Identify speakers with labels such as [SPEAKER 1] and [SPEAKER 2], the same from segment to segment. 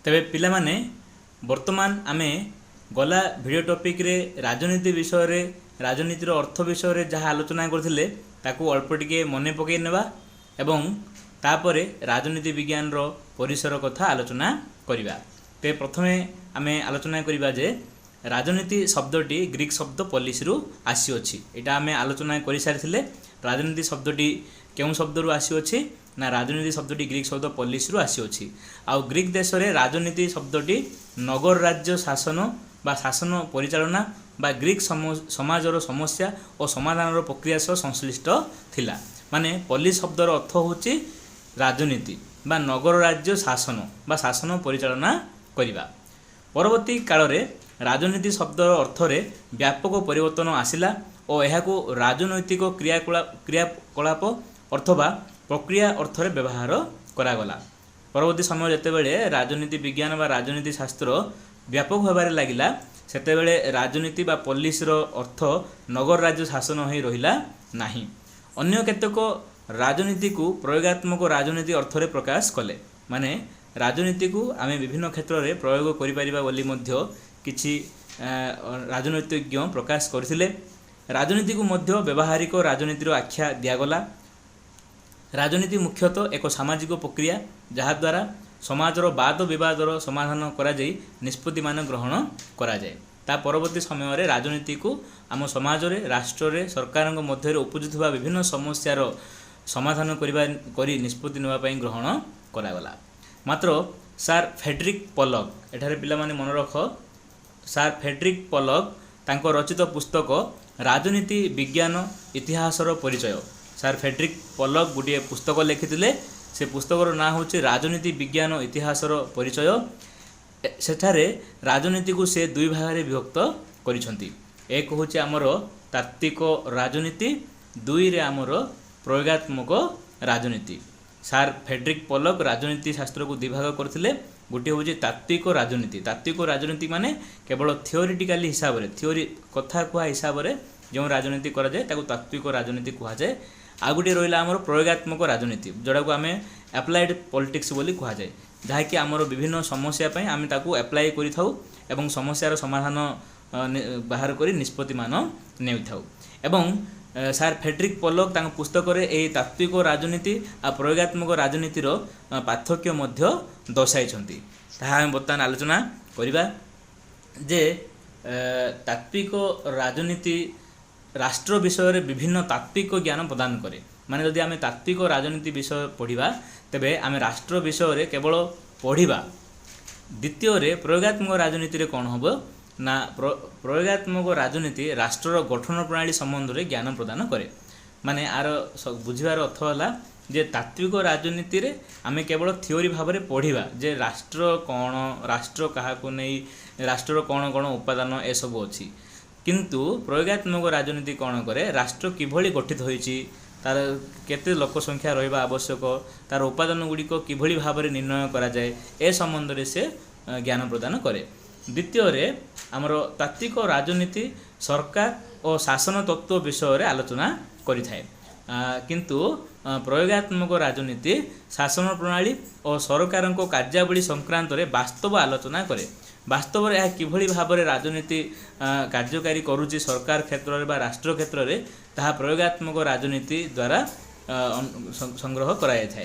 [SPEAKER 1] तेबे पिला माने वर्तमान आमे गला वीडियो टॉपिक रे राजनीति विषय रे राजनीतिर अर्थ विषय रे जहाँ आलोचना करथिले ताकू अल्प टिके मने पकई नेबा एवं तापरे राजनीति विज्ञान रो परिसर कथा आलोचना करिबा। ते प्रथमे आमे आलोचना करिबा जे राजनीति शब्दटी ग्रीक शब्द पॉलिस रु आसी अछि। एटा आमे आलोचना करि सारिथिले राजनीति शब्दटी केउ शब्द रु आसी अछि ना राजनीति शब्दटी ग्रीक शब्द पॉलिस रु आसी अछि। आ ग्रीक देश रे राजनीति शब्दटी नगर राज्य शासन बा शासन परिचालना बा ग्रीक समाजर समस्या और समाधान प्रक्रिया सह संश्लिष्ट थिला। माने पॉलिस शब्दर अर्थ होछि राजनीति बा नगर राज्य शासन बा शासन परिचालना करिबा। परवर्ती काल रे राजनीति शब्दर अर्थ रे व्यापक परिवर्तन आसिला और एहाको राजनैतिक क्रियाकलाप अथवा प्रक्रिया अर्थ रे व्यवहार करागला। परवर्ती समय जेतेबेले राजनीति विज्ञान बा राजनीति शास्त्र व्यापक होबारे लागिला सेतेबेले राजनीति बा पॉलिस रो अर्थ नगर राज्य शासन होई रहिला नाही। अन्य केतेक राजनीति को प्रयोगात्मक राजनीति अर्थ रे प्रकाश कले। माने राजनीति को आमे विभिन्न क्षेत्र रे प्रयोग करि परिबा बोली मध्य किछि राजनीतिज्ञ प्रकाश करथिले। राजनीति को मध्य व्यवहारिक राजनीतिर आख्या दियागला। राजनीति मुख्यतः एक सामाजिक प्रक्रिया जहाँ द्वारा समाजर वाद विवादर समाधान करा जाई निष्पत्ति मान ग्रहण करा जाए। ता परवर्ती समय रे राजनीति को आम समाज रे राष्ट्र रे सरकार मध्य उपजुवा विभिन्न समस्यार समाधान करी निष्पत्ति नेबा पई ग्रहण करागला। मात्र सार फ्रेडरिक पलक एठारे पिला माने मन रख सार फ्रेडरिक पलक तांको रचित पुस्तक राजनीति विज्ञान इतिहासर परिचय। सार फ्रेडरिक पलक गोटे पुस्तक लिखिथिले। से पुस्तकर ना होछि राजनीति विज्ञान इतिहासर परिचय। सेठारे राजनीति को से दुई भाग में विभक्त करिसंती। एक होछि आमर तात्विक राजनीति, दुई रे आमर प्रयोगात्मक राजनीति। सार फ्रेडरिक पलक राजनीति शास्त्र को दुई भाग करथिले। गोटे होछि तात्विक राजनीति। तात्विक राजनीति माने केवल थियोरिटिकली हिसाब रे थियोरी कथा कुहा हिसाब रे जो राजनीति करा जाए ताको तात्विक राजनीति कुहा जाए। आ गोटे रहिला आमर प्रयोगात्मक राजनीति जोड़ा को आमे एप्लाइड पॉलिटिक्स बोली कुहा जाए, जहाँ कि आमर विभिन्न समस्या पई आमे ताको एप्लाई करि थाउ एवं समस्यार समाधान बाहर करी निष्पत्ति मान नेउ थाउ। एवं सार फ्रेडरिक पलक तांको पुस्तक रे एई तात्विक राजनीति आ प्रयोगात्मक राजनीतिर पार्थक्य मध्य दर्शाइछंती। ताहा हम बर्तमान आलोचना करिबा जे तात्विक राजनीति राष्ट्र विषय रे विभिन्न तात्विक ज्ञान प्रदान करे। माने जदि आमे तात्विक राजनीति विषय पढ़िबा तेबे आमे राष्ट्र विषय रे केवल पढ़िबा। द्वितीय रे प्रयोगात्मक राजनीति रे कोन हबो ना प्रयोगात्मक राजनीति राष्ट्र गठन प्रणाली संबंध रे ज्ञान प्रदान करे। माने आर बुझिबार अर्थ होला जे तात्विक राजनीति रे आमे केवल थियोरी भाव रे पढ़िबा जे राष्ट्र कोन, राष्ट्र काहाको नै, राष्ट्र कोन कोन उपादान ए सब अछि। किंतु प्रयोगात्मक राजनीति कौन करे, राष्ट्र किभली गठित होईची, तार केते लोक संख्या रहिबा आवश्यक, तार उपादान गुड़िक किभली भाव में निर्णय करा जाए ए संबंध रे से ज्ञान प्रदान करे। द्वितीय रे हमर तात्विक राजनीति सरकार और शासन तत्व विषय रे आलोचना करिथाय। किंतु प्रयोगात्मक राजनीति शासन प्रणाली और सरकार को कार्यावली संक्रांत रे वास्तव आलोचना करे। वास्तव में यह किभली भाव में राजनीति कार्यकारी करुच्ची सरकार क्षेत्र में राष्ट्र क्षेत्र में ताहा प्रयोगात्मक राजनीति द्वारा संग्रह कराई थाए।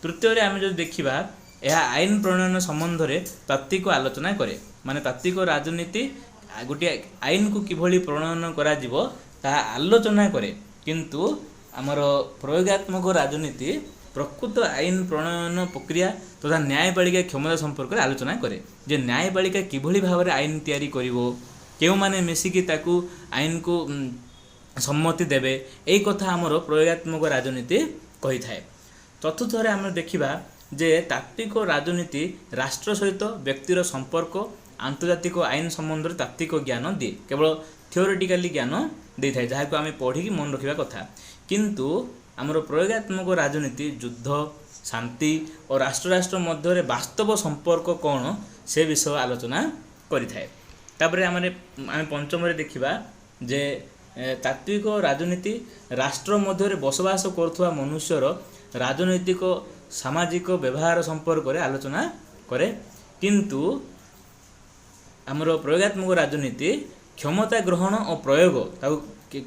[SPEAKER 1] तृतीय आम जो देखा यह आईन प्रणयन संबंध में तात्विक आलोचना करे। माने तात्विक राजनीति गोटे आईन को किभली प्रणयन करा जिवो ताहा आलोचना करे। किंतु आमर प्रयोगात्मक राजनीति प्रकृत आईन प्रणयन प्रक्रिया तथा न्यायपालिका क्षमता संपर्क आलोचना करे। जे न्यायपालिका किभली भाव में आईन तैयारी करिवो, केउ माने मिसिकी ताकू आईन को सम्मति देबे, एई कथा हमर प्रयोगात्मक राजनीति कहि थाए। चतुर्थ रे हम देखिबा जे तात्विक राजनीति राष्ट्र सहित व्यक्तिर संपर्क आंतर्जातिक आईन संबंध रे तात्विक ज्ञान दिए, केवल थियोरेटिकली ज्ञान दे थाए जहा को आमे पढ़ी मन रखिबा कथा। किंतु आमर प्रयोगात्मक राजनीति युद्ध, शांति और राष्ट्र राष्ट्र मध्य वास्तव संपर्क कौन से विषय आलोचना करिथाए। तापरे आमे पंचम रे देखिबा जे तात्विक राजनीति राष्ट्र मध्य बसवास करुवा मनुष्यर राजनैतिक सामाजिक व्यवहार संपर्क रे आलोचना करे। किंतु आमर प्रयोगात्मक राजनीति क्षमता ग्रहण और प्रयोग ताकू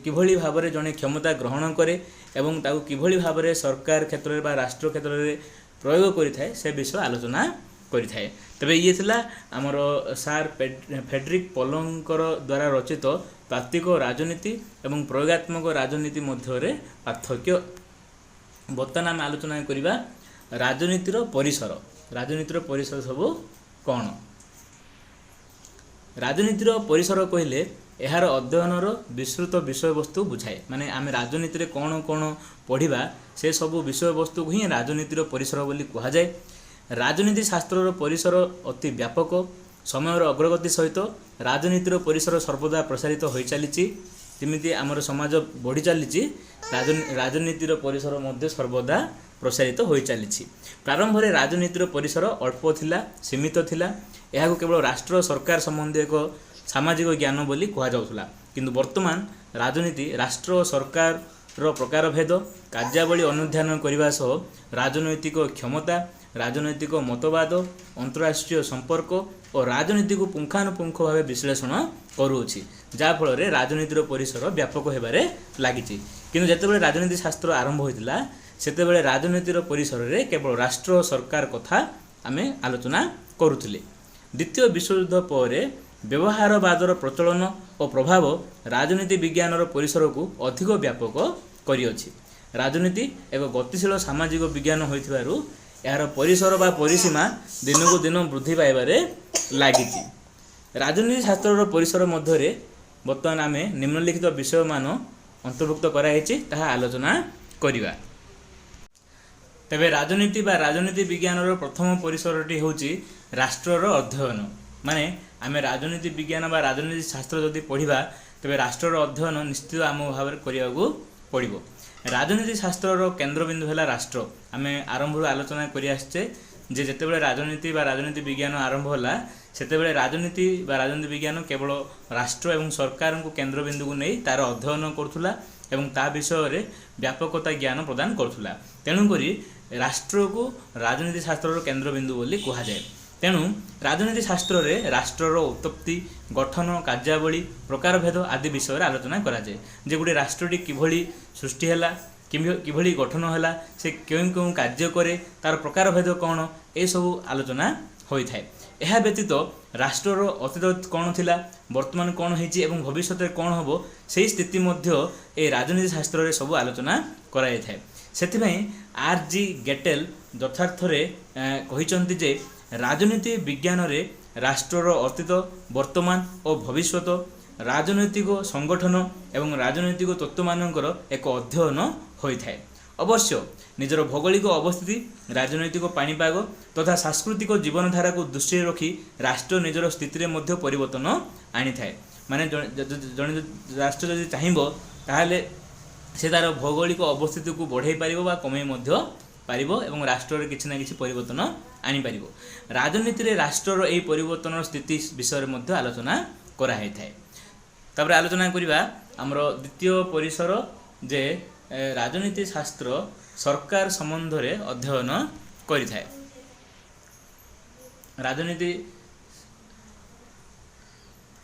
[SPEAKER 1] किभली भाव में जड़े क्षमता ग्रहण करे एवं ताकू किभली भाव में सरकार क्षेत्र में राष्ट्र क्षेत्र में प्रयोग करिथाए से विषय आलोचना करिथाए। तबे ये थिला आमर सार फ्रेडरिक पोलंकर द्वारा रचित तात्विक राजनीति एवं प्रयोगात्मक राजनीति मध्य पार्थक्य। बर्तमान आम आलोचना करिबा राजनीतिर परिसर। राजनीतिर परिसर सब कौन? राजनीतिर परिसर कहले यार अध्ययनर विस्तृत विषय वस्तु बुझाए। माने आम राजनीति रे कौन कौन पढ़िबा से सब विषय वस्तु को ही राजनीतिर परिसर बोली कहा जाए। राजनीति शास्त्र परिसर अति व्यापक। समय अग्रगति सहित राजनीतिर परिसर सर्वदा प्रसारित हो चली। जमी आमर समाज बढ़ी चली राजनीतिर परिसर मध्य सर्वदा प्रसारित हो चली। प्रारंभ में राजनीतिर परिसर अल्प थिला, सीमित थिला। यह केवल राष्ट्र सरकार संबंधी एक सामाजिक ज्ञान बोली कहा जाउथला। किंतु वर्तमान राजनीति राष्ट्र और सरकार प्रकार भेद कार्यावली अनुध्यान करने सह राजनैतिक क्षमता, राजनैतिक मतवाद, अंतरराष्ट्रीय संपर्क और राजनीति को पुंखानुपुंख भाव विश्लेषण करुछि, जाफल राजनीतिर परिसर व्यापक होबारे लागिछि। किंतु जेतेबेले राजनीति शास्त्र आरंभ होइतिला सेतेबेले राजनीतिर परिसर में केवल राष्ट्र और सरकार कथा आमे आलोचना करुथिले। द्वितीय विश्वयुद्ध पर व्यवहारवादर प्रचलन और प्रभाव राजनीति विज्ञानर परिसर को अधिक व्यापक करिअछि। राजनीति एक गतिशील सामाजिक विज्ञान होइथिबारु यार परिसर बा परिसीमा दिनकू दिन वृद्धि पाइबारे लागिछि। राजनीति शास्त्र परिसर मध्य बर्तमान आमे निम्नलिखित विषय मान अंतर्भुक्त कराइछि ताहा आलोचना करिबा। तेबे राजनीति बा राजनीति विज्ञानर प्रथम परिसरटी होछि राष्ट्रर अध्ययन। माने आमे राजनीति विज्ञान बा राजनीति शास्त्र जदि पढ़िबा तेबे राष्ट्रर अध्ययन निश्चित आम भाव में करियागु पड़िबो। राजनीति शास्त्रर केन्द्रबिंदु है राष्ट्र। आमे आरंभ आलोचना करि आछे जे जेतेबेले राजनीति बा राजनीति विज्ञान आरंभ होला सेतेबेले राजनीति बा राजनीति विज्ञान केवल राष्ट्र एवं सरकार को केन्द्रबिंदु को नहीं तार अध्ययन करुथुला एवं ता विषय रे व्यापकता ज्ञान प्रदान करुथुला। तेणु करी राष्ट्र को राजनीति शास्त्रर केन्द्रबिंदु बोली कहा जाए। तेणु राजनीति शास्त्र रे राष्ट्रर उत्पत्ति, गठन, कार्यावली, प्रकार भेद आदि विषय आलोचना करा जाए। जे गोटे राष्ट्रटी किभली सृष्टि हैला, किभली गठन हैला, से क्यों क्यों कार्य करे, तार प्रकार भेद कौन, ए सब आलोचना होई थाए। यह व्यतीत राष्ट्रर अतीत कौन थिला, वर्तमान कौन होइछि एवं भविष्य में कौन होबो सेही स्थिति मध्य ए राजनीति शास्त्र रे सब आलोचना कराई थाए। सेथिपई आर.जी. गेटेल यथार्थरे कहिसंति जे राजनीति विज्ञान रे राष्ट्रर अतीत, वर्तमान और भविष्यत, राजनैतिक संगठन एवं राजनैतिक तत्व मानकर एक अध्ययन होई थाए। अवश्य निजर भौगोलिक अवस्थिति, राजनैतिक पाणीपाग तथा सांस्कृतिक जीवनधारा को दृष्टि रखी राष्ट्र निजर स्थिति में परिवर्तन आनी थाए। माने जन राष्ट्र जदि चाहिबो ताहले से तार भौगोलिक अवस्थिति को बढ़ाई पारिबो बा कमाई मध्य पारिबो एवं राष्ट्र रे किछि ना किछि परिवर्तन आनी पारिबो। राजनीति रे राष्ट्र रो एई परिवर्तन स्थिति विषय मध्य आलोचना करा हेइ थाए। तापर आलोचना करिबा हमरो द्वितीय परिसर जे राजनीति शास्त्र सरकार संबंध रे अध्ययन करि थाए। राजनीति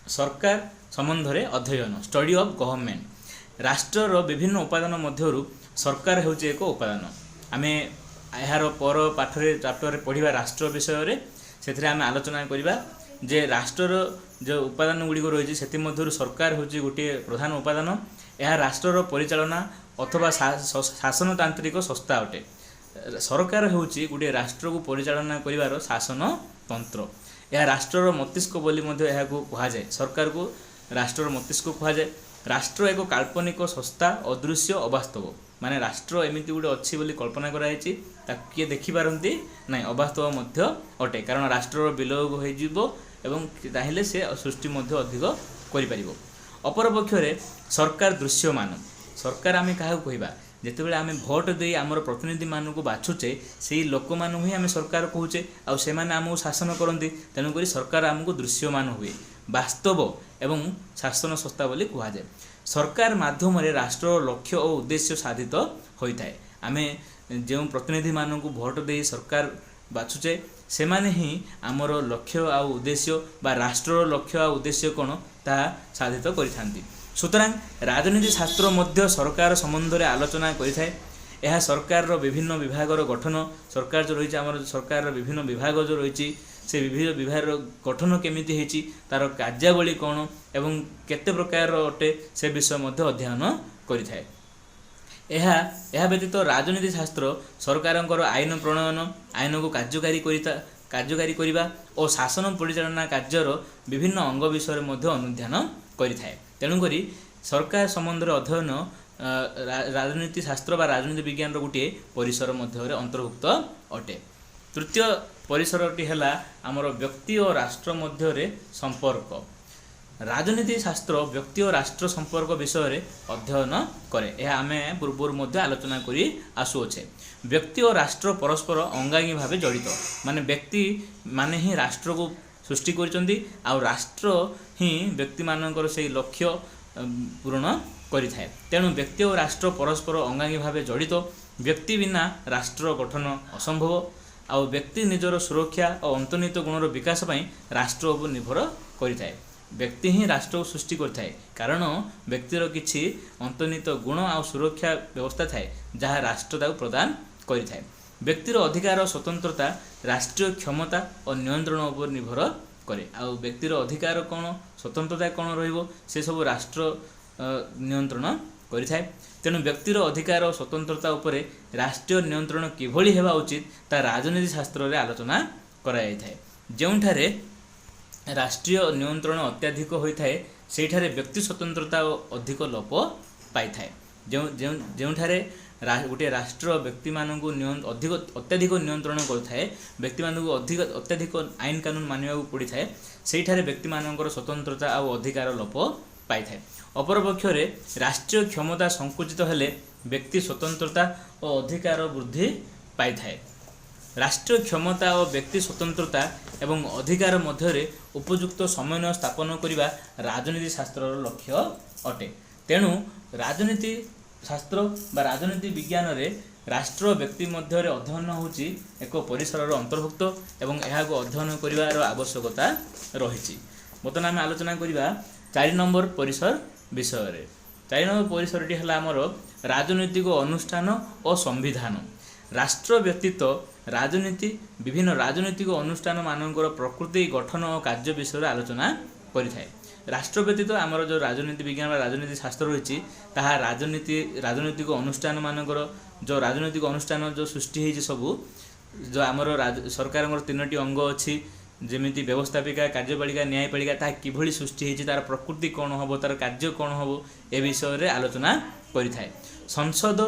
[SPEAKER 1] सरकार संबंध रे अध्ययन, स्टडी ऑफ गवर्नमेंट। राष्ट्रर विभिन्न उपादान मध्यरु सरकार हेउचे एक उपादान। आमे यार पर पाठरे चैप्टर पढ़िबा राष्ट्र विषय रे सेथिरे आमे आलोचना करिबा जे राष्ट्रर जो उपादान गुड़ी रही से सरकार हूँ गोटे प्रधान उपादान। यह राष्ट्रर परिचालना अथवा शासनतांत्रिक संस्था अटे। सरकार हूँ गोटे राष्ट्र को परिचालना करिवार शासन तंत्र। यह राष्ट्रर मस्तिष्क बोली कहुए। सरकार को राष्ट्रर मस्तिष्क कहुए। राष्ट्र एक काल्पनिक संस्था, अदृश्य, अवास्तव। माने राष्ट्र एमती गोटे अच्छी बोली कल्पना कराई किए देखिपारती ना, अवास्तव मध्य अटे। कारण राष्ट्रर विलोप हो एवं चाहे से सृष्टि अधिक कर। अपर पक्ष सरकार दृश्यमान। सरकार आम क्या कहवा जिते आम भोट दे आमर प्रतिनिधि मान को बाछुचे से लोक मान ही आम सरकार कहूचे से आमको शासन करती। तेणुक सरकार आमको दृश्यमान हुए, वास्तव एवं शासन संस्था बोली कहुए। सरकार माध्यम राष्ट्र लक्ष्य और उद्देश्य साधित होता है। आम जो प्रतिनिधि मान को भोट दे सरकार बाछुचे ସେମାନେ ହିଁ ଆମର ଲକ୍ଷ୍ୟ ଆଉ ଉଦ୍ଦେଶ୍ୟ ବା ରାଷ୍ଟ୍ରର ଲକ୍ଷ୍ୟ ଆଉ ଉଦ୍ଦେଶ୍ୟ କ'ଣ ତାହା ସାଧିତ କରିଥାନ୍ତି। ସୁତରାଂ ରାଜନୀତି ଶାସ୍ତ୍ର ମଧ୍ୟ ସରକାର ସମ୍ବନ୍ଧରେ ଆଲୋଚନା କରିଥାଏ। ଏହା ସରକାରର ବିଭିନ୍ନ ବିଭାଗର ଗଠନ, ସରକାର ଯେଉଁ ରହିଛି ଆମର ସରକାରର ବିଭିନ୍ନ ବିଭାଗ ଯେଉଁ ରହିଛି ସେ ବିଭିନ୍ନ ବିଭାଗର ଗଠନ କେମିତି ହେଇଛି, ତାର କାର୍ଯ୍ୟାବଳୀ କ'ଣ ଏବଂ କେତେ ପ୍ରକାରର ଅଟେ ସେ ବିଷୟ ମଧ୍ୟ ଅଧ୍ୟୟନ କରିଥାଏ। ଏହା ବ୍ୟତୀତ ରାଜନୀତି ଶାସ୍ତ୍ର ସରକାରଙ୍କର ଆଇନ ପ୍ରଣୟନ, ଆଇନକୁ କାର୍ଯ୍ୟକାରୀ କରିବା ଓ ଶାସନ ପରିଚାଳନା କାର୍ଯ୍ୟର ବିଭିନ୍ନ ଅଙ୍ଗ ବିଷୟରେ ମଧ୍ୟ ଅନୁଧ୍ୟାନ କରିଥାଏ। ତେଣୁକରି ସରକାର ସମ୍ବନ୍ଧରେ ଅଧ୍ୟୟନ ରାଜନୀତି ଶାସ୍ତ୍ର ବା ରାଜନୀତି ବିଜ୍ଞାନର ଗୋଟିଏ ପରିସର ମଧ୍ୟରେ ଅନ୍ତର୍ଭୁକ୍ତ ଅଟେ। ତୃତୀୟ ପରିସରଟି ହେଲା ଆମର ବ୍ୟକ୍ତି ଓ ରାଷ୍ଟ୍ର ମଧ୍ୟରେ ସମ୍ପର୍କ। ରାଜନୀତି ଶାସ୍ତ୍ର ବ୍ୟକ୍ତି ଓ ରାଷ୍ଟ୍ର ସମ୍ପର୍କ ବିଷୟରେ ଅଧ୍ୟୟନ କରେ। ଏହା ଆମେ ପୂର୍ବରୁ ମଧ୍ୟ ଆଲୋଚନା କରି ଆସୁଅଛେ। ବ୍ୟକ୍ତି ଓ ରାଷ୍ଟ୍ର ପରସ୍ପର ଅଙ୍ଗାଙ୍ଗୀ ଭାବେ ଜଡ଼ିତ, ମାନେ ବ୍ୟକ୍ତି ମାନେ ହିଁ ରାଷ୍ଟ୍ରକୁ ସୃଷ୍ଟି କରିଛନ୍ତି ଆଉ ରାଷ୍ଟ୍ର ହିଁ ବ୍ୟକ୍ତିମାନଙ୍କର ସେହି ଲକ୍ଷ୍ୟ ପୂରଣ କରିଥାଏ। ତେଣୁ ବ୍ୟକ୍ତି ଓ ରାଷ୍ଟ୍ର ପରସ୍ପର ଅଙ୍ଗାଙ୍ଗୀ ଭାବେ ଜଡ଼ିତ। ବ୍ୟକ୍ତି ବିନା ରାଷ୍ଟ୍ର ଗଠନ ଅସମ୍ଭବ। ଆଉ ବ୍ୟକ୍ତି ନିଜର ସୁରକ୍ଷା ଓ ଅନ୍ତର୍ନିହିତ ଗୁଣର ବିକାଶ ପାଇଁ ରାଷ୍ଟ୍ର ଉପରେ ନିର୍ଭର କରିଥାଏ। ବ୍ୟକ୍ତି ହିଁ ରାଷ୍ଟ୍ରକୁ ସୃଷ୍ଟି କରିଥାଏ, କାରଣ ବ୍ୟକ୍ତିର କିଛି ଅନ୍ତର୍ନିହିତ ଗୁଣ ଆଉ ସୁରକ୍ଷା ବ୍ୟବସ୍ଥା ଥାଏ ଯାହା ରାଷ୍ଟ୍ର ତାକୁ ପ୍ରଦାନ କରିଥାଏ। ବ୍ୟକ୍ତିର ଅଧିକାର ସ୍ୱତନ୍ତ୍ରତା ରାଷ୍ଟ୍ରୀୟ କ୍ଷମତା ଓ ନିୟନ୍ତ୍ରଣ ଉପରେ ନିର୍ଭର କରେ। ଆଉ ବ୍ୟକ୍ତିର ଅଧିକାର କ'ଣ, ସ୍ୱତନ୍ତ୍ରତା କ'ଣ ରହିବ, ସେସବୁ ରାଷ୍ଟ୍ର ନିୟନ୍ତ୍ରଣ କରିଥାଏ। ତେଣୁ ବ୍ୟକ୍ତିର ଅଧିକାର ଓ ସ୍ୱତନ୍ତ୍ରତା ଉପରେ ରାଷ୍ଟ୍ରୀୟ ନିୟନ୍ତ୍ରଣ କିଭଳି ହେବା ଉଚିତ ତାହା ରାଜନୀତି ଶାସ୍ତ୍ରରେ ଆଲୋଚନା କରାଯାଇଥାଏ। ଯେଉଁଠାରେ ରାଷ୍ଟ୍ରୀୟ ନିୟନ୍ତ୍ରଣ ଅତ୍ୟଧିକ ହୋଇଥାଏ ସେଠାରେ ବ୍ୟକ୍ତି ସ୍ୱତନ୍ତ୍ରତା ଅଧିକ ଲୋପ ପାଇଥାଏ। ଯେଉଁଠାରେ ଗୋଟିଏ ରାଷ୍ଟ୍ର ବ୍ୟକ୍ତିମାନଙ୍କୁ ଅତ୍ୟଧିକ ନିୟନ୍ତ୍ରଣ କରୁଥାଏ, ବ୍ୟକ୍ତିମାନଙ୍କୁ ଅତ୍ୟଧିକ ଆଇନ କାନୁନ ମାନିବାକୁ ପଡ଼ିଥାଏ, ସେହିଠାରେ ବ୍ୟକ୍ତିମାନଙ୍କର ସ୍ୱତନ୍ତ୍ରତା ଆଉ ଅଧିକାର ଲୋପ ପାଇଥାଏ। ଅପରପକ୍ଷରେ ରାଷ୍ଟ୍ରୀୟ କ୍ଷମତା ସଂକୁଚିତ ହେଲେ ବ୍ୟକ୍ତି ସ୍ୱତନ୍ତ୍ରତା ଓ ଅଧିକାର ବୃଦ୍ଧି ପାଇଥାଏ। ରାଷ୍ଟ୍ରୀୟ କ୍ଷମତା ଓ ବ୍ୟକ୍ତି ସ୍ୱତନ୍ତ୍ରତା ଏବଂ ଅଧିକାର ମଧ୍ୟରେ ଉପଯୁକ୍ତ ସମନ୍ୱୟ ସ୍ଥାପନ କରିବା ରାଜନୀତି ଶାସ୍ତ୍ରର ଲକ୍ଷ୍ୟ ଅଟେ। ତେଣୁ ରାଜନୀତି ଶାସ୍ତ୍ର ବା ରାଜନୀତି ବିଜ୍ଞାନରେ ରାଷ୍ଟ୍ର ବ୍ୟକ୍ତି ମଧ୍ୟରେ ଅଧ୍ୟୟନ ହେଉଛି ଏକ ପରିସରର ଅନ୍ତର୍ଭୁକ୍ତ ଏବଂ ଏହାକୁ ଅଧ୍ୟୟନ କରିବାର ଆବଶ୍ୟକତା ରହିଛି। ବର୍ତ୍ତମାନ ଆମେ ଆଲୋଚନା କରିବା 4 ନମ୍ବର ପରିସର ବିଷୟରେ। 4 ନମ୍ବର ପରିସରଟି ହେଲା ଆମର ରାଜନୈତିକ ଅନୁଷ୍ଠାନ ଓ ସମ୍ବିଧାନ। ରାଷ୍ଟ୍ର ବ୍ୟତୀତ ରାଜନୀତି ବିଭିନ୍ନ ରାଜନୈତିକ ଅନୁଷ୍ଠାନ ମାନଙ୍କର ପ୍ରକୃତି, ଗଠନ ଓ କାର୍ଯ୍ୟ ବିଷୟରେ ଆଲୋଚନା କରିଥାଏ। ରାଷ୍ଟ୍ର ବ୍ୟତୀତ ଆମର ଯେଉଁ ରାଜନୀତି ବିଜ୍ଞାନ ବା ରାଜନୀତି ଶାସ୍ତ୍ର ରହିଛି ତାହା ରାଜନୈତିକ ଅନୁଷ୍ଠାନ ମାନଙ୍କର ଯେଉଁ ରାଜନୈତିକ ଅନୁଷ୍ଠାନ ଯେଉଁ ସୃଷ୍ଟି ହେଇଛି ସବୁ ଯେଉଁ ଆମର ସରକାରଙ୍କର 3ଟି ଅଙ୍ଗ ଅଛି, ଯେମିତି ବ୍ୟବସ୍ଥାପିକା, କାର୍ଯ୍ୟପାଳିକା, ନ୍ୟାୟପାଳିକା, ତାହା କିଭଳି ସୃଷ୍ଟି ହେଇଛି, ତାର ପ୍ରକୃତି କ'ଣ ହେବ, ତାର କାର୍ଯ୍ୟ କ'ଣ ହେବ, ଏ ବିଷୟରେ ଆଲୋଚନା କରିଥାଏ। ସଂସଦ,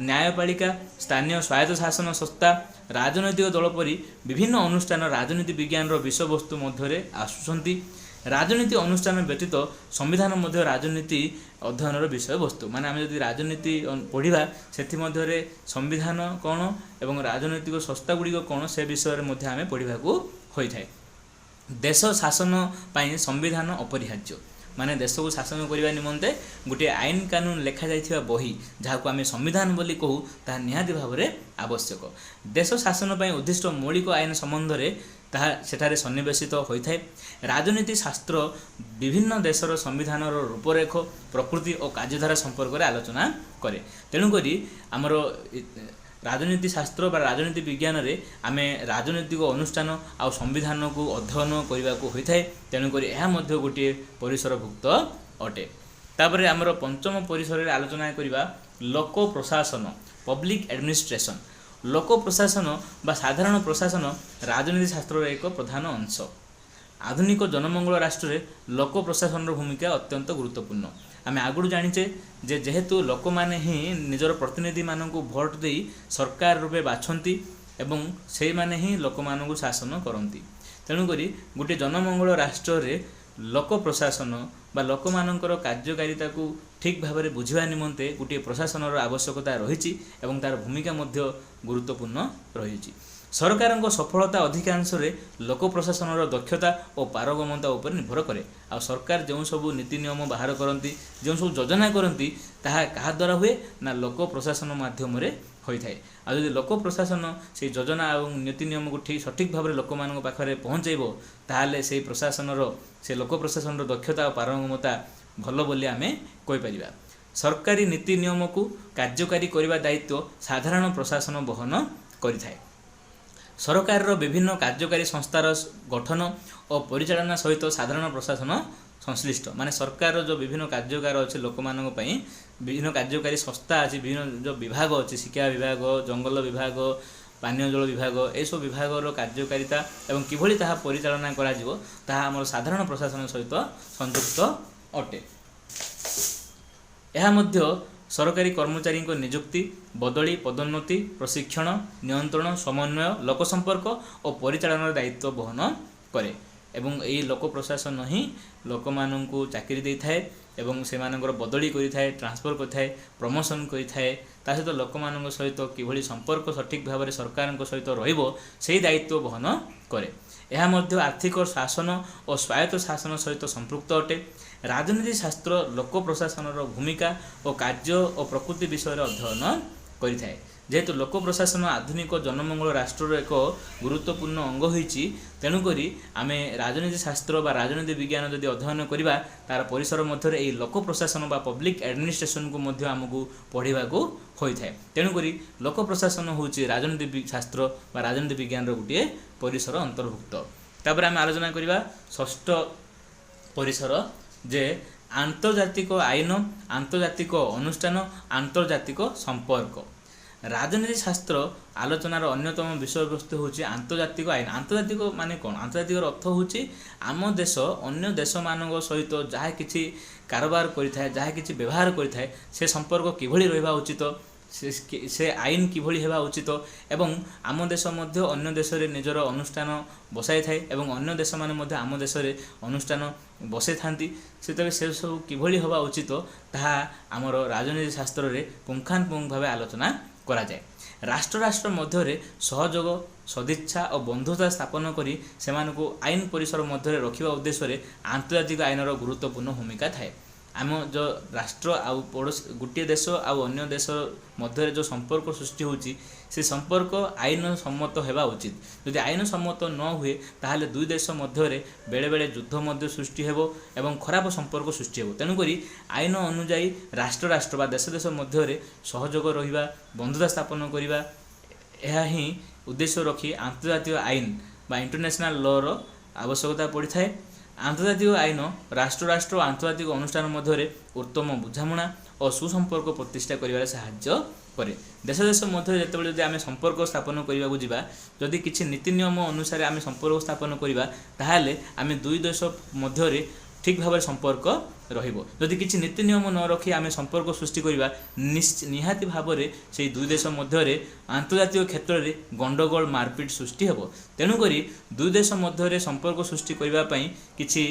[SPEAKER 1] ନ୍ୟାୟପାଳିକା, ସ୍ଥାନୀୟ ସ୍ୱାୟତ୍ତ ଶାସନ ସଂସ୍ଥା, ରାଜନୈତିକ ଦଳ ପରି ବିଭିନ୍ନ ଅନୁଷ୍ଠାନ ରାଜନୀତି ବିଜ୍ଞାନର ବିଷୟବସ୍ତୁ ମଧ୍ୟରେ ଆସୁଛନ୍ତି। ରାଜନୀତି ଅନୁଷ୍ଠାନ ବ୍ୟତୀତ ସମ୍ବିଧାନ ମଧ୍ୟ ରାଜନୀତି ଅଧ୍ୟୟନର ବିଷୟବସ୍ତୁ। ମାନେ ଆମେ ଯଦି ରାଜନୀତି ପଢ଼ିବା ସେଥିମଧ୍ୟରେ ସମ୍ବିଧାନ କ'ଣ ଏବଂ ରାଜନୈତିକ ସଂସ୍ଥା ଗୁଡ଼ିକ କ'ଣ ସେ ବିଷୟରେ ମଧ୍ୟ ଆମେ ପଢ଼ିବାକୁ ହୋଇଥାଏ। ଦେଶ ଶାସନ ପାଇଁ ସମ୍ବିଧାନ ଅପରିହାର୍ଯ୍ୟ। ମାନେ ଦେଶକୁ ଶାସନ କରିବା ନିମନ୍ତେ ଗୋଟିଏ ଆଇନ କାନୁନ ଲେଖାଯାଇଥିବା ବହି ଯାହାକୁ ଆମେ ସମ୍ବିଧାନ ବୋଲି କହୁ ତାହା ନିହାତି ଭାବରେ ଆବଶ୍ୟକ। ଦେଶ ଶାସନ ପାଇଁ ଉଦ୍ଦିଷ୍ଟ ମୌଳିକ ଆଇନ ସମ୍ବନ୍ଧରେ ତାହା ସେଠାରେ ସନ୍ନିବେଶିତ ହୋଇଥାଏ। ରାଜନୀତି ଶାସ୍ତ୍ର ବିଭିନ୍ନ ଦେଶର ସମ୍ବିଧାନର ରୂପରେଖ, ପ୍ରକୃତି ଓ କାର୍ଯ୍ୟଧାରା ସମ୍ପର୍କରେ ଆଲୋଚନା କରେ। ତେଣୁକରି ଆମର ରାଜନୀତି ଶାସ୍ତ୍ର ବା ରାଜନୀତି ବିଜ୍ଞାନରେ ଆମେ ରାଜନୈତିକ ଅନୁଷ୍ଠାନ ଆଉ ସମ୍ବିଧାନକୁ ଅଧ୍ୟୟନ କରିବାକୁ ହୋଇଥାଏ। ତେଣୁକରି ଏହା ମଧ୍ୟ ଗୋଟିଏ ପରିସରଭୁକ୍ତ ଅଟେ। ତାପରେ ଆମର ପଞ୍ଚମ ପରିସରରେ ଆଲୋଚନା କରିବା ଲୋକ ପ୍ରଶାସନ, ପବ୍ଲିକ୍ ଆଡମିନିଷ୍ଟ୍ରେସନ। ଲୋକ ପ୍ରଶାସନ ବା ସାଧାରଣ ପ୍ରଶାସନ ରାଜନୀତି ଶାସ୍ତ୍ରର ଏକ ପ୍ରଧାନ ଅଂଶ। ଆଧୁନିକ ଜନମଙ୍ଗଳ ରାଷ୍ଟ୍ରରେ ଲୋକ ପ୍ରଶାସନର ଭୂମିକା ଅତ୍ୟନ୍ତ ଗୁରୁତ୍ୱପୂର୍ଣ୍ଣ। ଆମେ ଆଗରୁ ଜାଣିଛେ ଯେ ଯେହେତୁ ଲୋକମାନେ ହିଁ ନିଜର ପ୍ରତିନିଧିମାନଙ୍କୁ ଭୋଟ ଦେଇ ସରକାର ରୂପେ ବାଛନ୍ତି ଏବଂ ସେଇମାନେ ହିଁ ଲୋକମାନଙ୍କୁ ଶାସନ କରନ୍ତି। ତେଣୁକରି ଗୋଟିଏ ଜନମଙ୍ଗଳ ରାଷ୍ଟ୍ରରେ ଲୋକ ପ୍ରଶାସନ ବା ଲୋକମାନଙ୍କର କାର୍ଯ୍ୟକାରିତାକୁ ଠିକ୍ ଭାବରେ ବୁଝିବା ନିମନ୍ତେ ଗୋଟିଏ ପ୍ରଶାସନର ଆବଶ୍ୟକତା ରହିଛି ଏବଂ ତାର ଭୂମିକା ମଧ୍ୟ ଗୁରୁତ୍ୱପୂର୍ଣ୍ଣ ରହିଛି। ସରକାରଙ୍କ ସଫଳତା ଅଧିକାଂଶରେ ଲୋକ ପ୍ରଶାସନର ଦକ୍ଷତା ଓ ପାରଙ୍ଗମତା ଉପରେ ନିର୍ଭର କରେ। ଆଉ ସରକାର ଯେଉଁ ସବୁ ନୀତି ନିୟମ ବାହାର କରନ୍ତି, ଯେଉଁ ସବୁ ଯୋଜନା କରନ୍ତି, ତାହା କାହା ଦ୍ୱାରା ହୁଏ ନା ଲୋକ ପ୍ରଶାସନ ମାଧ୍ୟମରେ ହୋଇଥାଏ। ଆଉ ଯଦି ଲୋକ ପ୍ରଶାସନ ସେଇ ଯୋଜନା ଏବଂ ନୀତି ନିୟମକୁ ସଠିକ୍ ଭାବରେ ଲୋକମାନଙ୍କ ପାଖରେ ପହଞ୍ଚାଇବ ତାହେଲେ ସେଇ ପ୍ରଶାସନର ସେ ଲୋକ ପ୍ରଶାସନର ଦକ୍ଷତା ଓ ପାରଙ୍ଗମତା ଭଲ ବୋଲି ଆମେ କହିପାରିବା। ସରକାରୀ ନୀତି ନିୟମକୁ କାର୍ଯ୍ୟକାରୀ କରିବା ଦାୟିତ୍ୱ ସାଧାରଣ ପ୍ରଶାସନ ବହନ କରିଥାଏ। ସରକାରର ବିଭିନ୍ନ କାର୍ଯ୍ୟକାରୀ ସଂସ୍ଥାର ଗଠନ ଓ ପରିଚାଳନା ସହିତ ସାଧାରଣ ପ୍ରଶାସନ ସଂଶ୍ଳିଷ୍ଟ। ମାନେ ସରକାରର ଯେଉଁ ବିଭିନ୍ନ କାର୍ଯ୍ୟକାର ଅଛି ଲୋକମାନଙ୍କ ପାଇଁ ବିଭିନ୍ନ କାର୍ଯ୍ୟକାରୀ ସଂସ୍ଥା ଅଛି, ବିଭିନ୍ନ ଯେଉଁ ବିଭାଗ ଅଛି, ଶିକ୍ଷା ବିଭାଗ, ଜଙ୍ଗଲ ବିଭାଗ, ପାନୀୟ ଜଳ ବିଭାଗ, ଏସବୁ ବିଭାଗର କାର୍ଯ୍ୟକାରିତା ଏବଂ କିଭଳି ତାହା ପରିଚାଳନା କରାଯିବ ତାହା ଆମର ସାଧାରଣ ପ୍ରଶାସନ ସହିତ ସଂଯୁକ୍ତ ଅଟେ। ଏହା ମଧ୍ୟ ସରକାରୀ କର୍ମଚାରୀଙ୍କ ନିଯୁକ୍ତି, ବଦଳି, ପଦୋନ୍ନତି, ପ୍ରଶିକ୍ଷଣ, ନିୟନ୍ତ୍ରଣ, ସମନ୍ୱୟ, ଲୋକସମ୍ପର୍କ ଓ ପରିଚାଳନାର ଦାୟିତ୍ୱ ବହନ କରେ ଏବଂ ଏହି ଲୋକ ପ୍ରଶାସନ ହିଁ ଲୋକମାନଙ୍କୁ ଚାକିରି ଦେଇଥାଏ ଏବଂ ସେମାନଙ୍କର ବଦଳି କରିଥାଏ, ଟ୍ରାନ୍ସଫର କରିଥାଏ, ପ୍ରମୋସନ୍ କରିଥାଏ। ତା ସହିତ ଲୋକମାନଙ୍କ ସହିତ କିଭଳି ସମ୍ପର୍କ ସଠିକ୍ ଭାବରେ ସରକାରଙ୍କ ସହିତ ରହିବ ସେହି ଦାୟିତ୍ୱ ବହନ କରେ। ଏହା ମଧ୍ୟ ଆର୍ଥିକ ଶାସନ ଓ ସ୍ୱାୟତ୍ତ ଶାସନ ସହିତ ସମ୍ପୃକ୍ତ ଅଟେ। ରାଜନୀତି ଶାସ୍ତ୍ର ଲୋକ ପ୍ରଶାସନର ଭୂମିକା ଓ କାର୍ଯ୍ୟ ଓ ପ୍ରକୃତି ବିଷୟରେ ଅଧ୍ୟୟନ କରିଥାଏ। ଯେହେତୁ ଲୋକ ପ୍ରଶାସନ ଆଧୁନିକ ଜନମଙ୍ଗଳ ରାଷ୍ଟ୍ରର ଏକ ଗୁରୁତ୍ୱପୂର୍ଣ୍ଣ ଅଙ୍ଗ ହୋଇଛି, ତେଣୁକରି ଆମେ ରାଜନୀତି ଶାସ୍ତ୍ର ବା ରାଜନୀତି ବିଜ୍ଞାନ ଯଦି ଅଧ୍ୟୟନ କରିବା ତାର ପରିସର ମଧ୍ୟରେ ଏହି ଲୋକ ପ୍ରଶାସନ ବା ପବ୍ଲିକ୍ ଆଡମିନିଷ୍ଟ୍ରେସନକୁ ମଧ୍ୟ ଆମକୁ ପଢ଼ିବାକୁ ହୋଇଥାଏ। ତେଣୁକରି ଲୋକ ପ୍ରଶାସନ ହେଉଛି ରାଜନୀତି ଶାସ୍ତ୍ର ବା ରାଜନୀତି ବିଜ୍ଞାନର ଗୋଟିଏ ପରିସର ଅନ୍ତର୍ଭୁକ୍ତ। ତାପରେ ଆମେ ଆଲୋଚନା କରିବା ଷଷ୍ଠ ପରିସର ଯେ ଆନ୍ତର୍ଜାତିକ ଆଇନ, ଆନ୍ତର୍ଜାତିକ ଅନୁଷ୍ଠାନ, ଆନ୍ତର୍ଜାତିକ ସମ୍ପର୍କ। ରାଜନୀତି ଶାସ୍ତ୍ର ଆଲୋଚନାର ଅନ୍ୟତମ ବିଷୟବସ୍ତୁ ହେଉଛି ଆନ୍ତର୍ଜାତିକ ଆଇନ। ଆନ୍ତର୍ଜାତିକ ମାନେ କ'ଣ? ଆନ୍ତର୍ଜାତିକର ଅର୍ଥ ହେଉଛି ଆମ ଦେଶ ଅନ୍ୟ ଦେଶମାନଙ୍କ ସହିତ ଯାହା କିଛି କାରବାର କରିଥାଏ, ଯାହା କିଛି ବ୍ୟବହାର କରିଥାଏ, ସେ ସମ୍ପର୍କ କିଭଳି ରହିବା ଉଚିତ, ସେ ଆଇନ କିଭଳି ହେବା ଉଚିତ ଏବଂ ଆମ ଦେଶ ମଧ୍ୟ ଅନ୍ୟ ଦେଶରେ ନିଜର ଅନୁଷ୍ଠାନ ବସାଇଥାଏ ଏବଂ ଅନ୍ୟ ଦେଶମାନେ ମଧ୍ୟ ଆମ ଦେଶରେ ଅନୁଷ୍ଠାନ ବସାଇଥାନ୍ତି। ସେତେବେଳେ ସେସବୁ କିଭଳି ହେବା ଉଚିତ ତାହା ଆମର ରାଜନୀତି ଶାସ୍ତ୍ରରେ ପୁଙ୍ଖାନୁପୁଙ୍ଖ ଭାବେ ଆଲୋଚନା କରାଯାଏ। ରାଷ୍ଟ୍ର ରାଷ୍ଟ୍ର ମଧ୍ୟରେ ସହଯୋଗ, ସଦିଚ୍ଛା ଓ ବନ୍ଧୁତା ସ୍ଥାପନ କରି ସେମାନଙ୍କୁ ଆଇନ ପରିସର ମଧ୍ୟରେ ରଖିବା ଉଦ୍ଦେଶ୍ୟରେ ଆନ୍ତର୍ଜାତିକ ଆଇନର ଗୁରୁତ୍ୱପୂର୍ଣ୍ଣ ଭୂମିକା ଥାଏ। ଆମ ଯେଉଁ ରାଷ୍ଟ୍ର ଆଉ ପଡ଼ୋଶୀ ଗୋଟିଏ ଦେଶ ଆଉ ଅନ୍ୟ ଦେଶ ମଧ୍ୟରେ ଯେଉଁ ସମ୍ପର୍କ ସୃଷ୍ଟି ହେଉଛି ସେ ସମ୍ପର୍କ ଆଇନ ସମ୍ମତ ହେବା ଉଚିତ। ଯଦି ଆଇନ ସମ୍ମତ ନ ହୁଏ ତାହେଲେ ଦୁଇ ଦେଶ ମଧ୍ୟରେ ବେଳେବେଳେ ଯୁଦ୍ଧ ମଧ୍ୟ ସୃଷ୍ଟି ହେବ ଏବଂ ଖରାପ ସମ୍ପର୍କ ସୃଷ୍ଟି ହେବ। ତେଣୁକରି ଆଇନ ଅନୁଯାୟୀ ରାଷ୍ଟ୍ର ରାଷ୍ଟ୍ର ବା ଦେଶ ଦେଶ ମଧ୍ୟରେ ସହଯୋଗ ରହିବା, ବନ୍ଧୁତା ସ୍ଥାପନ କରିବା, ଏହା ହିଁ ଉଦ୍ଦେଶ୍ୟ ରଖି ଆନ୍ତର୍ଜାତିକ ଆଇନ ବା ଇଣ୍ଟରନ୍ୟାସନାଲ ଲ'ର ଆବଶ୍ୟକତା ପଡ଼ିଥାଏ। ଆନ୍ତର୍ଜାତିକ ଆଇନ ରାଷ୍ଟ୍ର ରାଷ୍ଟ୍ର ଓ ଆନ୍ତର୍ଜାତିକ ଅନୁଷ୍ଠାନ ମଧ୍ୟରେ ଉତ୍ତମ ବୁଝାମଣା ଓ ସୁସମ୍ପର୍କ ପ୍ରତିଷ୍ଠା କରିବାରେ ସାହାଯ୍ୟ କରେ। ଦେଶ ଦେଶ ମଧ୍ୟରେ ଯେତେବେଳେ ଯଦି ଆମେ ସମ୍ପର୍କ ସ୍ଥାପନ କରିବାକୁ ଯିବା, ଯଦି କିଛି ନୀତି ନିୟମ ଅନୁସାରେ ଆମେ ସମ୍ପର୍କ ସ୍ଥାପନ କରିବା ତାହେଲେ ଆମେ ଦୁଇ ଦେଶ ମଧ୍ୟରେ ଠିକ୍ ଭାବରେ ସମ୍ପର୍କ ରହିବ। ଯଦି କିଛି ନୀତି ନିୟମ ନ ରଖି ଆମେ ସମ୍ପର୍କ ସୃଷ୍ଟି କରିବା ନିହାତି ଭାବରେ ସେହି ଦୁଇ ଦେଶ ମଧ୍ୟରେ ଆନ୍ତର୍ଜାତିକ କ୍ଷେତ୍ରରେ ଗଣ୍ଡଗୋଳ ମାରପିଟ ସୃଷ୍ଟି ହେବ। ତେଣୁକରି ଦୁଇ ଦେଶ ମଧ୍ୟରେ ସମ୍ପର୍କ ସୃଷ୍ଟି କରିବା ପାଇଁ କିଛି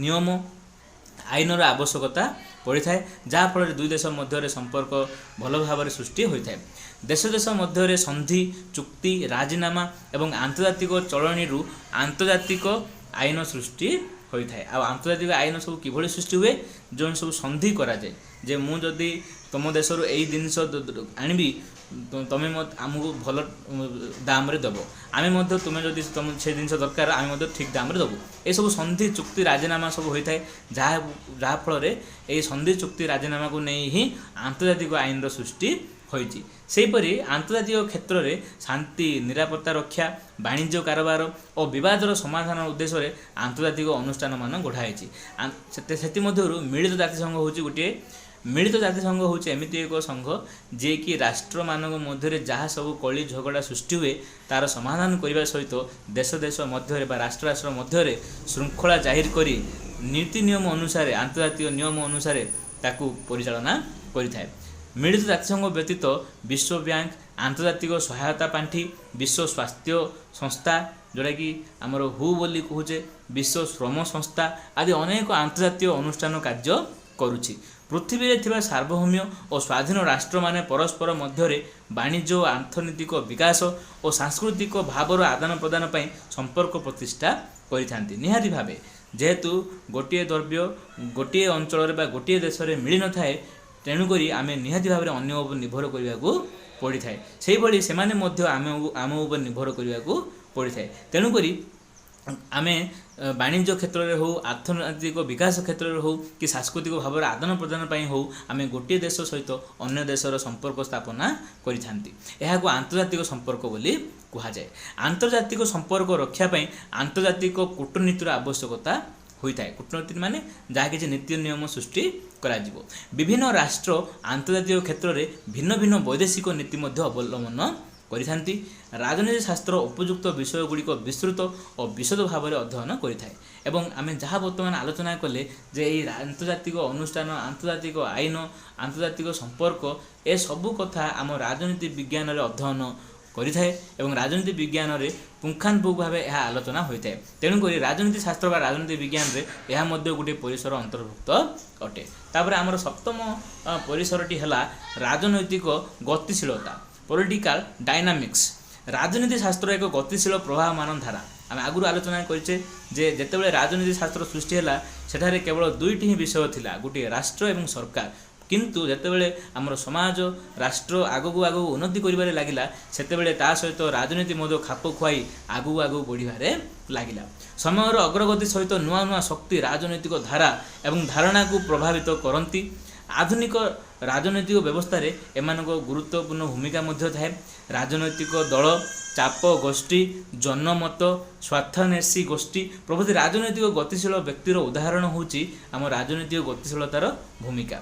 [SPEAKER 1] ନିୟମ ଆଇନର ଆବଶ୍ୟକତା ପଡ଼ିଥାଏ, ଯାହାଫଳରେ ଦୁଇ ଦେଶ ମଧ୍ୟରେ ସମ୍ପର୍କ ଭଲ ଭାବରେ ସୃଷ୍ଟି ହୋଇଥାଏ। ଦେଶ ଦେଶ ମଧ୍ୟରେ ସନ୍ଧି, ଚୁକ୍ତି, ରାଜିନାମା ଏବଂ ଆନ୍ତର୍ଜାତିକ ଚଳଣିରୁ ଆନ୍ତର୍ଜାତିକ ଆଇନ ସୃଷ୍ଟି ହୋଇଥାଏ। ଆଉ ଆନ୍ତର୍ଜାତିକ ଆଇନ ସବୁ କିଭଳି ସୃଷ୍ଟି ହୁଏ? ଯେଉଁ ସବୁ ସନ୍ଧି କରାଯାଏ ଯେ ମୁଁ ଯଦି ତୁମ ଦେଶରୁ ଏଇ ଜିନିଷ ଆଣିବି ତମେ ଆମକୁ ଭଲ ଦାମରେ ଦେବ, ଆମେ ମଧ୍ୟ ତୁମେ ଯଦି ସେ ଜିନିଷ ଦରକାର ଆମେ ମଧ୍ୟ ଠିକ୍ ଦାମରେ ଦେବୁ। ଏସବୁ ସନ୍ଧି, ଚୁକ୍ତି, ରାଜିନାମା ସବୁ ହୋଇଥାଏ, ଯାହାଫଳରେ ଏହି ସନ୍ଧି, ଚୁକ୍ତି, ରାଜିନାମାକୁ ନେଇ ହିଁ ଆନ୍ତର୍ଜାତିକ ଆଇନର ସୃଷ୍ଟି ହୋଇଛି। ସେହିପରି ଆନ୍ତର୍ଜାତିକ କ୍ଷେତ୍ରରେ ଶାନ୍ତି, ନିରାପତ୍ତା ରକ୍ଷା, ବାଣିଜ୍ୟ କାରବାର ଓ ବିବାଦର ସମାଧାନ ଉଦ୍ଦେଶ୍ୟରେ ଆନ୍ତର୍ଜାତିକ ଅନୁଷ୍ଠାନମାନ ଗଢ଼ା ହୋଇଛି। ସେଥିମଧ୍ୟରୁ ମିଳିତ ଜାତିସଂଘ ହେଉଛି ଗୋଟିଏ। ମିଳିତ ଜାତିସଂଘ ହେଉଛି ଏମିତି ଏକ ସଂଘ ଯିଏକି ରାଷ୍ଟ୍ରମାନଙ୍କ ମଧ୍ୟରେ ଯାହା ସବୁ କଳି ଝଗଡ଼ା ସୃଷ୍ଟି ହୁଏ ତାର ସମାଧାନ କରିବା ସହିତ ଦେଶ ଦେଶ ମଧ୍ୟରେ ବା ରାଷ୍ଟ୍ର ରାଷ୍ଟ୍ର ମଧ୍ୟରେ ଶୃଙ୍ଖଳା ଜାହିର କରି ନୀତି ନିୟମ ଅନୁସାରେ, ଆନ୍ତର୍ଜାତିକ ନିୟମ ଅନୁସାରେ ତାକୁ ପରିଚାଳନା କରିଥାଏ। ମିଳିତ ଜାତିସଂଘ ବ୍ୟତୀତ ବିଶ୍ୱ ବ୍ୟାଙ୍କ, ଆନ୍ତର୍ଜାତିକ ସହାୟତା ପାଣ୍ଠି, ବିଶ୍ୱ ସ୍ୱାସ୍ଥ୍ୟ ସଂସ୍ଥା ଯେଉଁଟାକି ଆମର ହୁ ବୋଲି କହୁଛେ, ବିଶ୍ୱ ଶ୍ରମ ସଂସ୍ଥା ଆଦି ଅନେକ ଆନ୍ତର୍ଜାତୀୟ ଅନୁଷ୍ଠାନ କାର୍ଯ୍ୟ କରୁଛି। ପୃଥିବୀରେ ଥିବା ସାର୍ବଭୌମ୍ୟ ଓ ସ୍ୱାଧୀନ ରାଷ୍ଟ୍ରମାନେ ପରସ୍ପର ମଧ୍ୟରେ ବାଣିଜ୍ୟ ଓ ଅର୍ଥନୈତିକ ବିକାଶ ଓ ସାଂସ୍କୃତିକ ଭାବର ଆଦାନ ପ୍ରଦାନ ପାଇଁ ସମ୍ପର୍କ ପ୍ରତିଷ୍ଠା କରିଥାନ୍ତି। ନିହାତି ଭାବେ ଯେହେତୁ ଗୋଟିଏ ଦ୍ରବ୍ୟ ଗୋଟିଏ ଅଞ୍ଚଳରେ ବା ଗୋଟିଏ ଦେଶରେ ମିଳିନଥାଏ, ତେଣୁକରି ଆମେ ନିହାତି ଭାବରେ ଅନ୍ୟ ଉପରେ ନିର୍ଭର କରିବାକୁ ପଡ଼ିଥାଏ। ସେହିଭଳି ସେମାନେ ମଧ୍ୟ ଆମ ଉପରେ ନିର୍ଭର କରିବାକୁ ପଡ଼ିଥାଏ। ତେଣୁକରି ଆମେ ବାଣିଜ୍ୟ କ୍ଷେତ୍ରରେ ହେଉ, ଅର୍ଥନୈତିକ ବିକାଶ କ୍ଷେତ୍ରରେ ହେଉ କି ସାଂସ୍କୃତିକ ଭାବରେ ଆଦାନ ପ୍ରଦାନ ପାଇଁ ହେଉ, ଆମେ ଗୋଟିଏ ଦେଶ ସହିତ ଅନ୍ୟ ଦେଶର ସମ୍ପର୍କ ସ୍ଥାପନା କରିଥାନ୍ତି। ଏହାକୁ ଆନ୍ତର୍ଜାତିକ ସମ୍ପର୍କ ବୋଲି କୁହାଯାଏ। ଆନ୍ତର୍ଜାତିକ ସମ୍ପର୍କ ରକ୍ଷା ପାଇଁ ଆନ୍ତର୍ଜାତିକ କୂଟନୀତିର ଆବଶ୍ୟକତା ହୋଇଥାଏ। କୂଟନୀତି ମାନେ ଯାହା କିଛି ନୀତି ନିୟମ ସୃଷ୍ଟି କରାଯିବ। ବିଭିନ୍ନ ରାଷ୍ଟ୍ର ଆନ୍ତର୍ଜାତିକ କ୍ଷେତ୍ରରେ ଭିନ୍ନ ଭିନ୍ନ ବୈଦେଶିକ ନୀତି ମଧ୍ୟ ଅବଲମ୍ବନ କରିଥାନ୍ତି। ରାଜନୀତି ଶାସ୍ତ୍ର ଉପଯୁକ୍ତ ବିଷୟଗୁଡ଼ିକ ବିସ୍ତୃତ ଓ ବିଶଦ ଭାବରେ ଅଧ୍ୟୟନ କରିଥାଏ। ଏବଂ ଆମେ ଯାହା ବର୍ତ୍ତମାନ ଆଲୋଚନା କଲେ ଯେ ଏହି ଆନ୍ତର୍ଜାତିକ ଅନୁଷ୍ଠାନ, ଆନ୍ତର୍ଜାତିକ ଆଇନ, ଆନ୍ତର୍ଜାତିକ ସମ୍ପର୍କ ଏସବୁ କଥା ଆମ ରାଜନୀତି ବିଜ୍ଞାନରେ ଅଧ୍ୟୟନ କରିଥାଏ ଏବଂ ରାଜନୀତି ବିଜ୍ଞାନରେ ପୁଙ୍ଖାନୁପୁଙ୍ଖ ଭାବେ ଏହା ଆଲୋଚନା ହୋଇଥାଏ। ତେଣୁକରି ରାଜନୀତି ଶାସ୍ତ୍ର ବା ରାଜନୀତି ବିଜ୍ଞାନରେ ଏହା ମଧ୍ୟ ଗୋଟିଏ ପରିସର ଅନ୍ତର୍ଭୁକ୍ତ ଅଟେ। ତାପରେ ଆମର ସପ୍ତମ ପରିସରଟି ହେଲା ରାଜନୈତିକ ଗତିଶୀଳତା, ପଲିଟିକାଲ ଡାଇନାମିକ୍ସ। ରାଜନୀତି ଶାସ୍ତ୍ର ଏକ ଗତିଶୀଳ ପ୍ରବାହମାନ ଧାରା। ଆମେ ଆଗରୁ ଆଲୋଚନା କରିଛେ ଯେ ଯେତେବେଳେ ରାଜନୀତି ଶାସ୍ତ୍ର ସୃଷ୍ଟି ହେଲା ସେଠାରେ କେବଳ ଦୁଇଟି ହିଁ ବିଷୟ ଥିଲା, ଗୋଟିଏ ରାଷ୍ଟ୍ର ଏବଂ ସରକାର। କିନ୍ତୁ ଯେତେବେଳେ ଆମର ସମାଜ ରାଷ୍ଟ୍ର ଆଗକୁ ଉନ୍ନତି କରିବାରେ ଲାଗିଲା ସେତେବେଳେ ତା ସହିତ ରାଜନୀତି ମଧ୍ୟ ଖାପ ଖୁଆଇ ଆଗକୁ ବଢ଼ିବାରେ ଲାଗିଲା। ସମୟର ଅଗ୍ରଗତି ସହିତ ନୂଆ ନୂଆ ଶକ୍ତି ରାଜନୈତିକ ଧାରା ଏବଂ ଧାରଣାକୁ ପ୍ରଭାବିତ କରନ୍ତି। ଆଧୁନିକ ରାଜନୈତିକ ବ୍ୟବସ୍ଥାରେ ଏମାନଙ୍କ ଗୁରୁତ୍ୱପୂର୍ଣ୍ଣ ଭୂମିକା ମଧ୍ୟ ଥାଏ। ରାଜନୈତିକ ଦଳ, ଚାପ ଗୋଷ୍ଠୀ, ଜନମତ, ସ୍ୱାର୍ଥାନ୍ୱେଷୀ ଗୋଷ୍ଠୀ ପ୍ରଭୃତି ରାଜନୈତିକ ଗତିଶୀଳ ବ୍ୟକ୍ତିର ଉଦାହରଣ ହେଉଛି ଆମ ରାଜନୈତିକ ଗତିଶୀଳତାର ଭୂମିକା।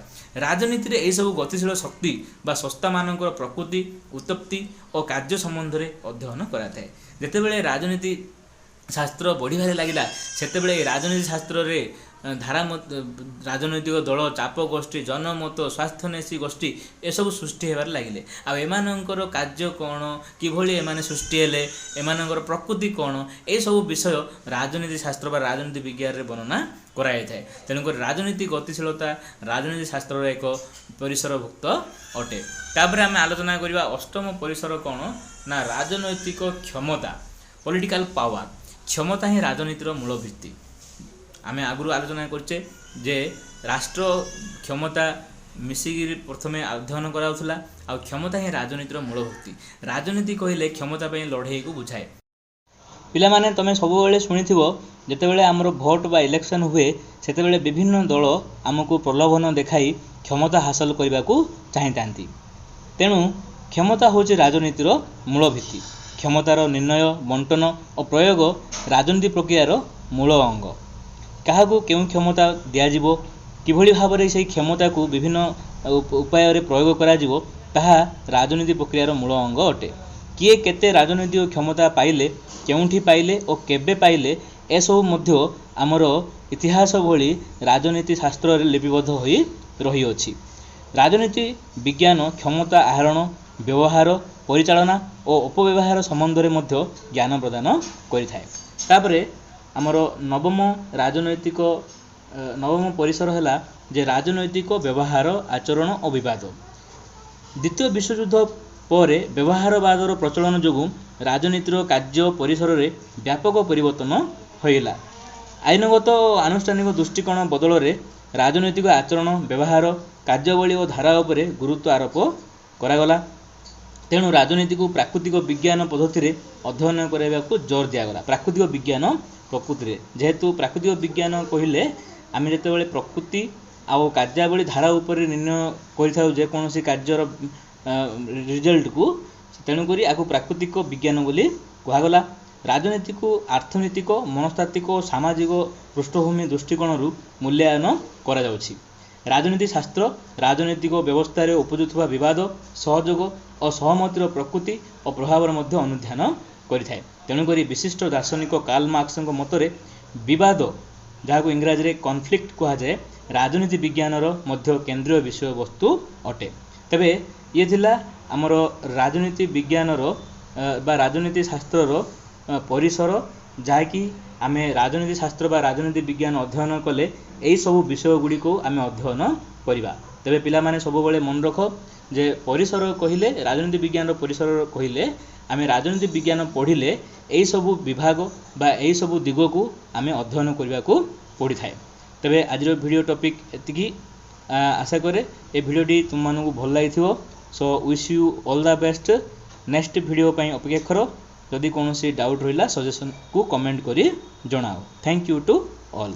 [SPEAKER 1] ରାଜନୀତିରେ ଏହିସବୁ ଗତିଶୀଳ ଶକ୍ତି ବା ସଂସ୍ଥାମାନଙ୍କର ପ୍ରକୃତି, ଉତ୍ପତ୍ତି ଓ କାର୍ଯ୍ୟ ସମ୍ବନ୍ଧରେ ଅଧ୍ୟୟନ କରାଥାଏ। ଯେତେବେଳେ ରାଜନୀତି ଶାସ୍ତ୍ର ବଢ଼ିବାରେ ଲାଗିଲା ସେତେବେଳେ ରାଜନୀତି ଶାସ୍ତ୍ରରେ ରାଜନୈତିକ ଦଳ, ଚାପ ଗୋଷ୍ଠୀ, ଜନମତ, ସ୍ୱାର୍ଥାନ୍ୱେଷୀ ଗୋଷ୍ଠୀ ଏସବୁ ସୃଷ୍ଟି ହେବାରେ ଲାଗିଲେ। ଆଉ ଏମାନଙ୍କର କାର୍ଯ୍ୟ କ'ଣ, କିଭଳି ଏମାନେ ସୃଷ୍ଟି ହେଲେ, ଏମାନଙ୍କର ପ୍ରକୃତି କ'ଣ, ଏସବୁ ବିଷୟ ରାଜନୀତି ଶାସ୍ତ୍ର ବା ରାଜନୀତି ବିଜ୍ଞାନରେ ବର୍ଣ୍ଣନା କରାଯାଇଥାଏ। ତେଣୁକରି ରାଜନୀତି ଗତିଶୀଳତା ରାଜନୀତି ଶାସ୍ତ୍ରର ଏକ ପରିସରଭୁକ୍ତ ଅଟେ। ତାପରେ ଆମେ ଆଲୋଚନା କରିବା ଅଷ୍ଟମ ପରିସର କ'ଣ ନା ରାଜନୈତିକ କ୍ଷମତା, ପଲିଟିକାଲ ପାୱାର। କ୍ଷମତା ହିଁ ରାଜନୀତିର ମୂଳ ଭିତ୍ତି। ଆମେ ଆଗରୁ ଆଲୋଚନା କରିଛେ ଯେ ରାଷ୍ଟ୍ର କ୍ଷମତା ମିଶିକିରି ପ୍ରଥମେ ଅଧ୍ୟୟନ କରାଯାଉଥିଲା ଆଉ କ୍ଷମତା ହିଁ ରାଜନୀତିର ମୂଳ ଭିତ୍ତି। ରାଜନୀତି କହିଲେ କ୍ଷମତା ପାଇଁ ଲଢ଼େଇକୁ ବୁଝାଏ। ପିଲାମାନେ ତମେ ସବୁବେଳେ ଶୁଣିଥିବ ଯେତେବେଳେ ଆମର ଭୋଟ ବା ଇଲେକ୍ସନ ହୁଏ ସେତେବେଳେ ବିଭିନ୍ନ ଦଳ ଆମକୁ ପ୍ରଲୋଭନ ଦେଖାଇ କ୍ଷମତା ହାସଲ କରିବାକୁ ଚାହିଁଥାନ୍ତି। ତେଣୁ କ୍ଷମତା ହେଉଛି ରାଜନୀତିର ମୂଳ ଭିତ୍ତି। କ୍ଷମତାର ନିର୍ଣ୍ଣୟ, ବଣ୍ଟନ ଓ ପ୍ରୟୋଗ ରାଜନୀତି ପ୍ରକ୍ରିୟାର ମୂଳ ଅଙ୍ଗ। କାହାକୁ କେଉଁ କ୍ଷମତା ଦିଆଯିବ, କିଭଳି ଭାବରେ ସେହି କ୍ଷମତାକୁ ବିଭିନ୍ନ ଉପାୟରେ ପ୍ରୟୋଗ କରାଯିବ ତାହା ରାଜନୀତି ପ୍ରକ୍ରିୟାର ମୂଳ ଅଙ୍ଗ ଅଟେ। କିଏ କେତେ ରାଜନୈତିକ କ୍ଷମତା ପାଇଲେ, କେଉଁଠି ପାଇଲେ ଓ କେବେ ପାଇଲେ ଏସବୁ ମଧ୍ୟ ଆମର ଇତିହାସ ଭଳି ରାଜନୀତି ଶାସ୍ତ୍ରରେ ଲିପିବଦ୍ଧ ହୋଇ ରହିଅଛି। ରାଜନୀତି ବିଜ୍ଞାନ କ୍ଷମତା ଆହରଣ, ବ୍ୟବହାର, ପରିଚାଳନା ଓ ଅପବ୍ୟବହାର ସମ୍ବନ୍ଧରେ ମଧ୍ୟ ଜ୍ଞାନ ପ୍ରଦାନ କରିଥାଏ। ତାପରେ ଆମର ନବମ ପରିସର ହେଲା ଯେ ରାଜନୈତିକ ବ୍ୟବହାର, ଆଚରଣ ଓ ବିବାଦ। ଦ୍ୱିତୀୟ ବିଶ୍ୱଯୁଦ୍ଧ ପରେ ବ୍ୟବହାରବାଦର ପ୍ରଚଳନ ଯୋଗୁଁ ରାଜନୀତିର କାର୍ଯ୍ୟ ପରିସରରେ ବ୍ୟାପକ ପରିବର୍ତ୍ତନ ହୋଇଗଲା। ଆଇନଗତ ଓ ଆନୁଷ୍ଠାନିକ ଦୃଷ୍ଟିକୋଣ ବଦଳରେ ରାଜନୈତିକ ଆଚରଣ, ବ୍ୟବହାର, କାର୍ଯ୍ୟାବଳୀ ଓ ଧାରା ଉପରେ ଗୁରୁତ୍ୱ ଆରୋପ କରାଗଲା। ତେଣୁ ରାଜନୀତିକୁ ପ୍ରାକୃତିକ ବିଜ୍ଞାନ ପଦ୍ଧତିରେ ଅଧ୍ୟୟନ କରାଇବାକୁ ଜୋର ଦିଆଗଲା। ପ୍ରାକୃତିକ ବିଜ୍ଞାନ ପ୍ରକୃତିରେ, ଯେହେତୁ ପ୍ରାକୃତିକ ବିଜ୍ଞାନ କହିଲେ ଆମେ ଯେତେବେଳେ ପ୍ରକୃତି ଆଉ କାର୍ଯ୍ୟାବଳୀ ଧାରା ଉପରେ ନିର୍ଣ୍ଣୟ କରିଥାଉ ଯେକୌଣସି କାର୍ଯ୍ୟର ରିଜଲ୍ଟକୁ, ତେଣୁକରି ଆକୁ ପ୍ରାକୃତିକ ବିଜ୍ଞାନ ବୋଲି କୁହାଗଲା। ରାଜନୀତିକୁ ଅର୍ଥନୈତିକ, ମନସ୍ତାତ୍ତ୍ୱିକ ଓ ସାମାଜିକ ପୃଷ୍ଠଭୂମି ଦୃଷ୍ଟିକୋଣରୁ ମୂଲ୍ୟାୟନ କରାଯାଉଛି। ରାଜନୀତି ଶାସ୍ତ୍ର ରାଜନୈତିକ ବ୍ୟବସ୍ଥାରେ ଉପୁଜୁଥିବା ବିବାଦ, ସହଯୋଗ ଓ ସହମତିର ପ୍ରକୃତି ଓ ପ୍ରଭାବର ମଧ୍ୟ ଅନୁଧ୍ୟାନ କରିଥାଏ। ତେଣୁକରି ବିଶିଷ୍ଟ ଦାର୍ଶନିକ କାର୍ଲ ମାର୍କ୍ସଙ୍କ ମତରେ ବିବାଦ, ଯାହାକୁ ଇଂରାଜୀରେ କନଫ୍ଲିକ୍ଟ କୁହାଯାଏ, ରାଜନୀତି ବିଜ୍ଞାନର ମଧ୍ୟ କେନ୍ଦ୍ରୀୟ ବିଷୟବସ୍ତୁ ଅଟେ। ତେବେ ଇଏ ଥିଲା ଆମର ରାଜନୀତି ବିଜ୍ଞାନର ବା ରାଜନୀତି ଶାସ୍ତ୍ରର ପରିସର, ଯାହାକି ଆମେ ରାଜନୀତି ଶାସ୍ତ୍ର ବା ରାଜନୀତି ବିଜ୍ଞାନ ଅଧ୍ୟୟନ କଲେ ଏହିସବୁ ବିଷୟ ଗୁଡ଼ିକୁ ଆମେ ଅଧ୍ୟୟନ କରିବା। ତେବେ ପିଲାମାନେ ସବୁବେଳେ ମନେ ରଖ ଯେ ପରିସର କହିଲେ, ରାଜନୀତି ବିଜ୍ଞାନର ପରିସର କହିଲେ ଆମେ ରାଜନୀତି ବିଜ୍ଞାନ ପଢ଼ିଲେ ଏହିସବୁ ବିଭାଗ ବା ଏହିସବୁ ଦିଗକୁ ଆମେ ଅଧ୍ୟୟନ କରିବାକୁ ପଡ଼ିଥାଏ। ତେବେ ଆଜିର ଭିଡ଼ିଓ ଟପିକ୍ ଏତିକି। आशा करे ए भिडियोटी तुम मानू भल लगी। So wish you all the best. Next video पर अपेक्षा करो। जदि कौन डाउट रहा सजेशन को कमेंट करी जनाओ। Thank you to all.